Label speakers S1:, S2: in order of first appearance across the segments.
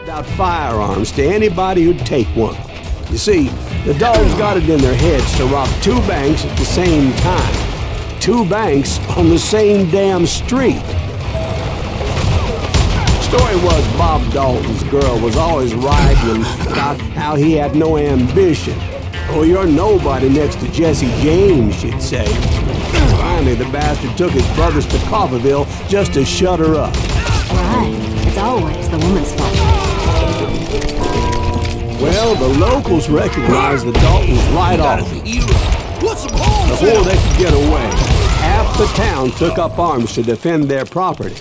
S1: out firearms to anybody who'd take one. You see, the dogs got it in their heads to rob two banks at the same time. Two banks on the same damn street. Story was Bob Dalton's girl was always riding about how he had no ambition. Oh, you're nobody next to Jesse James, she'd say. Finally, the bastard took his brothers to Coffeyville just to shut her up.
S2: Right. It's always the woman's fault.
S1: Well, the locals recognized the Daltons right off. Before they could get away, half the town took up arms to defend their property.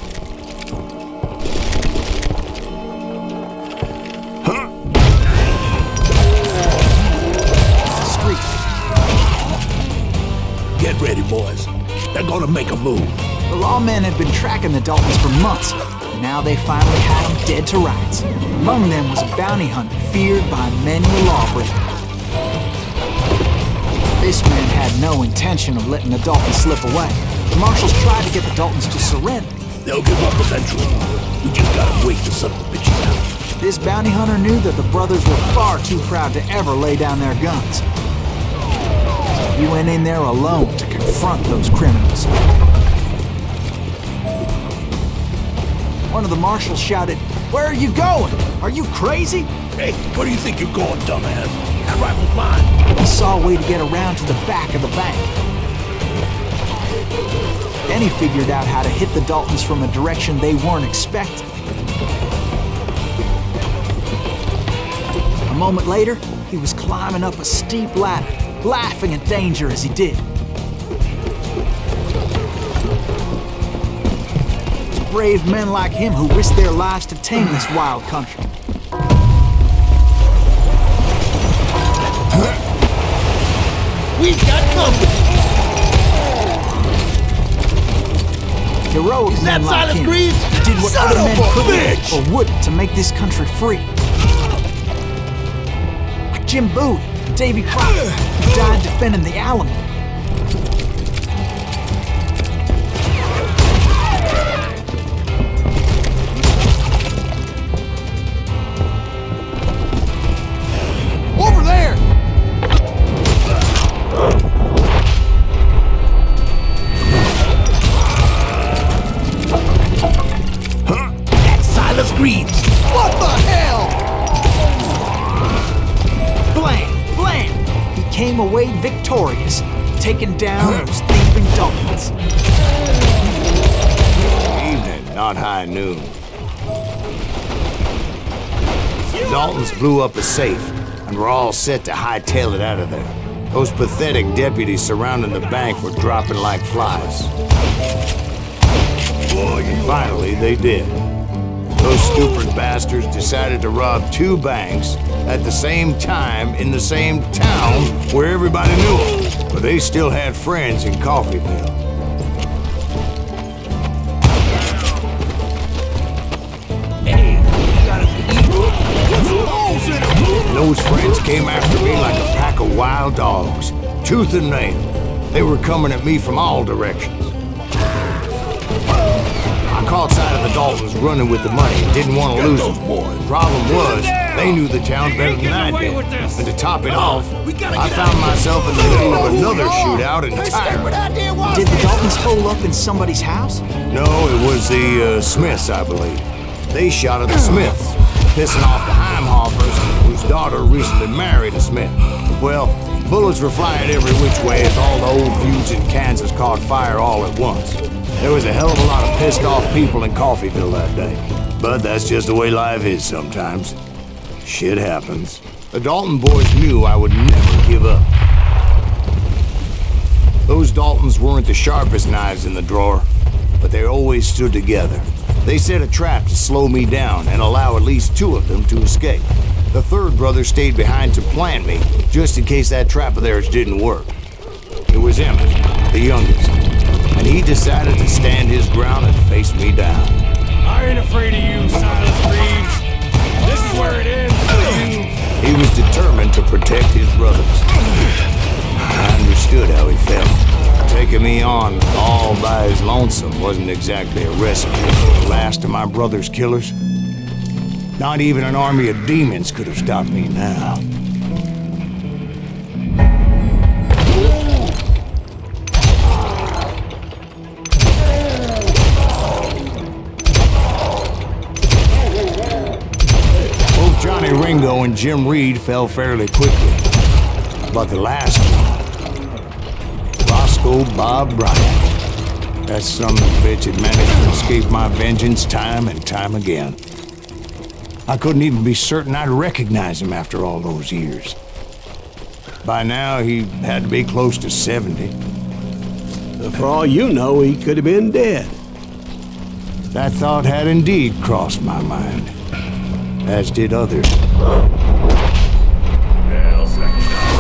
S3: Get ready, boys. They're gonna make a move.
S4: The lawmen had been tracking the Daltons for months. Now they finally had them dead to rights. Among them was a bounty hunter feared by many a lawbreaker. This man had no intention of letting the Daltons slip away. The marshals tried to get the Daltons to surrender.
S3: They'll give up eventually. We just gotta wait to settle the bitches out.
S4: This bounty hunter knew that the brothers were far too proud to ever lay down their guns. He went in there alone to confront those criminals. One of the marshals shouted, "Where are you going? Are you crazy?"
S3: Hey, where do you think you're going, dumbass? That rifle's mine.
S4: He saw a way to get around to the back of the bank. Then he figured out how to hit the Daltons from a direction they weren't expecting. A moment later, he was climbing up a steep ladder, laughing at danger as he did. It's brave men like him who risked their lives to tame this wild country.
S3: We've got company!
S4: Heroic men like him did what other men couldn't or wouldn't to make this country free. Like Jim Bowie and Davy Crockett, who died defending the Alamo.
S3: Over there! Greaves. What the hell?
S4: Blam! He came away victorious, taking down those thieving Daltons.
S5: Evening, not high noon. The Daltons blew up a safe, and were all set to hightail it out of there. Those pathetic deputies surrounding the bank were dropping like flies. And finally, they did. Those stupid bastards decided to rob two banks at the same time in the same town where everybody knew them. But they still had friends in Coffeyville.
S3: Hey, you got us to eat. Put some holes in them.
S5: And those friends came after me like a pack of wild dogs, tooth and nail. They were coming at me from all directions. I caught sight of the Daltons running with the money and didn't want to lose them. The problem was, they knew the town better than I did. And to top it off, I found myself in the middle of another shootout entirely.
S4: Did the Daltons hole up in somebody's house?
S5: No, it was the Smiths, I believe. They shot at the Smiths, pissing off the Heimhoffers, whose daughter recently married a Smith. Well, bullets were flying every which way as all the old feuds in Kansas caught fire all at once. There was a hell of a lot of pissed off people in Coffeyville that day. But that's just the way life is sometimes. Shit happens. The Dalton boys knew I would never give up. Those Daltons weren't the sharpest knives in the drawer, but they always stood together. They set a trap to slow me down and allow at least two of them to escape. The third brother stayed behind to plant me, just in case that trap of theirs didn't work. It was Emmett, the youngest. And he decided to stand his ground and face me down.
S6: I ain't afraid of you, Silas Reeves. This is where it ends for you.
S5: He was determined to protect his brothers. I understood how he felt. Taking me on all by his lonesome wasn't exactly a recipe for the last of my brother's killers. Not even an army of demons could have stopped me now. Both Johnny Ringo and Jim Reed fell fairly quickly. But the last one, Roscoe Bob Bryant, that son of a bitch had managed to escape my vengeance time and time again. I couldn't even be certain I'd recognize him after all those years. By now, he had to be close to 70.
S1: For all you know, he could have been dead.
S5: That thought had indeed crossed my mind, as did others.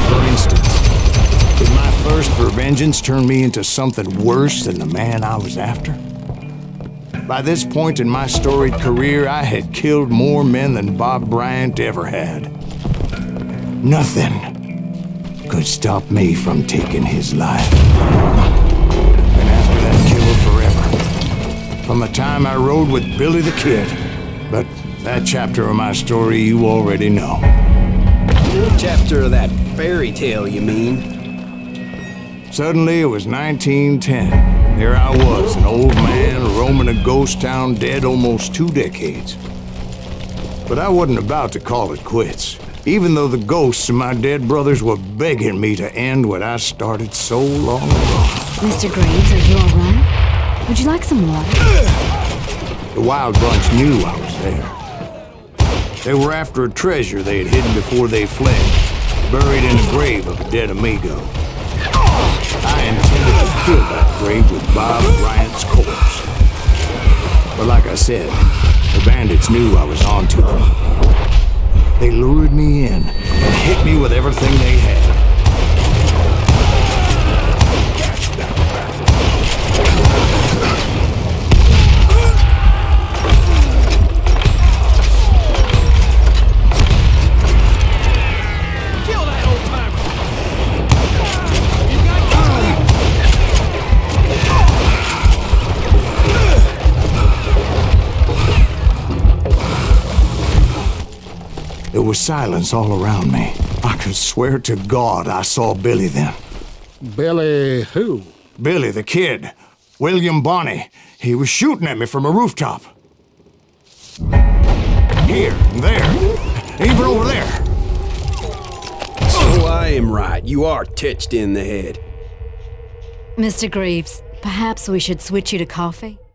S5: For instance, did my thirst for vengeance turn me into something worse than the man I was after? By this point in my storied career, I had killed more men than Bob Bryant ever had. Nothing could stop me from taking his life. And after that killer forever. From the time I rode with Billy the Kid. But that chapter of my story you already know.
S3: Chapter of that fairy tale, you mean?
S5: Suddenly it was 1910. There I was, an old man roaming a ghost town dead almost 2 decades. But I wasn't about to call it quits, even though the ghosts of my dead brothers were begging me to end what I started so long ago.
S2: Mr. Graves, are you all right? Would you like some water?
S5: The Wild Bunch knew I was there. They were after a treasure they had hidden before they fled, buried in the grave of a dead amigo. I intended to fill that grave with Bob Bryant's corpse. But like I said, the bandits knew I was onto them. They lured me in and hit me with everything they had. There was silence all around me. I could swear to God I saw Billy then.
S7: Billy who?
S5: Billy the Kid. William Bonney. He was shooting at me from a rooftop. Here, and there, even over there.
S3: So I am right. You are touched in the head.
S2: Mr. Greaves, perhaps we should switch you to coffee?